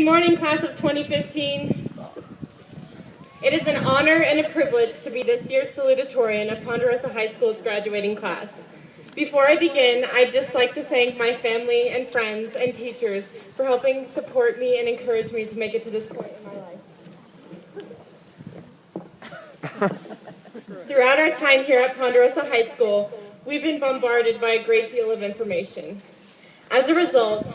morning, class of 2015. It is an honor and a privilege to be this year's salutatorian of Ponderosa High School's graduating class. Before I begin, I'd just like to thank my family and friends and teachers for helping support me and encourage me to make it to this point in my life. Throughout our time here at Ponderosa High School, we've been bombarded by a great deal of information. As a result,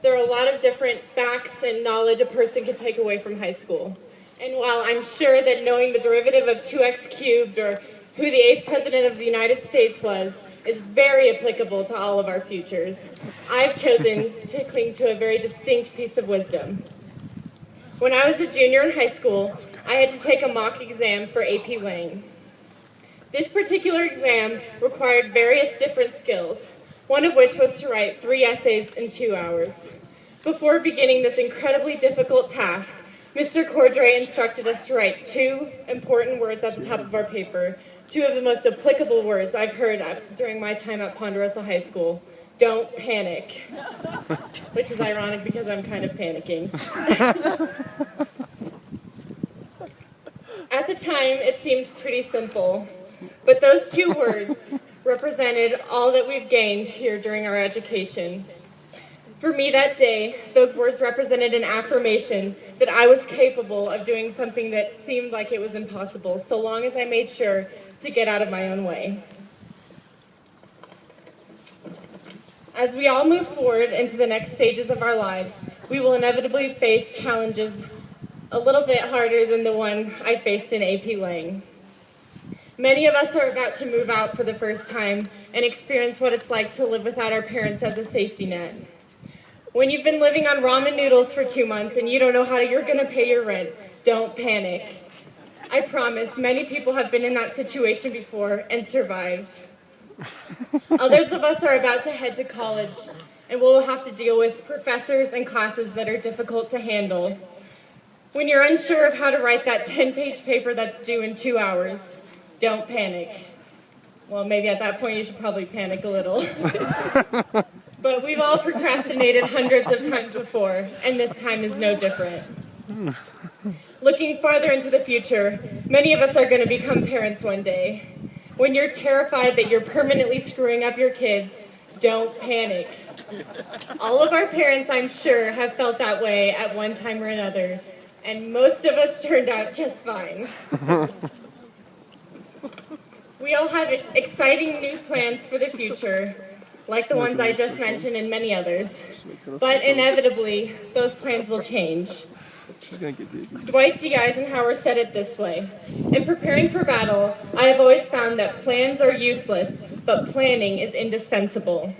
there are a lot of different facts and knowledge a person can take away from high school. And while I'm sure that knowing the derivative of 2x cubed or who the 8th President of the United States was is very applicable to all of our futures, I've chosen to cling to a very distinct piece of wisdom. When I was a junior in high school, I had to take a mock exam for AP Lang. This particular exam required various different skills, one of which was to write 3 essays in 2 hours. Before beginning this incredibly difficult task, Mr. Cordray instructed us to write 2 important words at the top of our paper, 2 of the most applicable words I've heard during my time at Ponderosa High School. Don't panic. Which is ironic because I'm kind of panicking. At the time, it seemed pretty simple, but those 2 words represented all that we've gained here during our education. For me that day, those words represented an affirmation that I was capable of doing something that seemed like it was impossible, so long as I made sure to get out of my own way. As we all move forward into the next stages of our lives, we will inevitably face challenges a little bit harder than the one I faced in AP Lang. Many of us are about to move out for the first time and experience what it's like to live without our parents as a safety net. When you've been living on ramen noodles for 2 months and you don't know how you're going to pay your rent, don't panic. I promise many people have been in that situation before and survived. Others of us are about to head to college and we'll have to deal with professors and classes that are difficult to handle. When you're unsure of how to write that 10-page paper that's due in 2 hours, don't panic. Well, maybe at that point you should probably panic a little. But we've all procrastinated hundreds of times before, and this time is no different. Looking farther into the future, many of us are going to become parents one day. When you're terrified that you're permanently screwing up your kids, don't panic. All of our parents, I'm sure, have felt that way at one time or another, and most of us turned out just fine. We all have exciting new plans for the future, like the ones I just mentioned and many others. But inevitably, those plans will change. Dwight D. Eisenhower said it this way: in preparing for battle, I have always found that plans are useless, but planning is indispensable.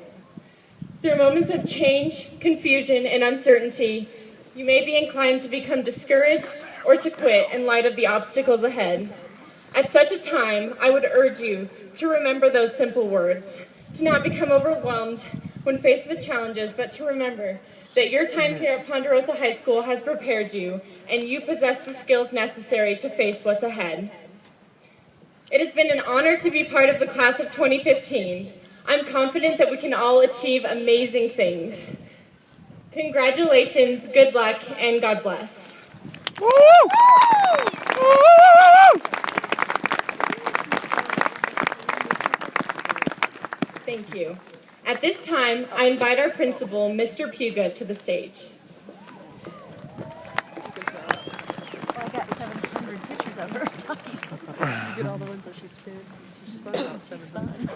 Through moments of change, confusion, and uncertainty, you may be inclined to become discouraged or to quit in light of the obstacles ahead. At such a time, I would urge you to remember those simple words. To not become overwhelmed when faced with challenges, but to remember that your time here at Ponderosa High School has prepared you, and you possess the skills necessary to face what's ahead. It has been an honor to be part of the class of 2015. I'm confident that we can all achieve amazing things. Congratulations, good luck, and God bless. Woo! Woo! Thank you. At this time, I invite our principal, Mr. Puga, to the stage. I got 700 pictures of her. You get all the ones that she's fine.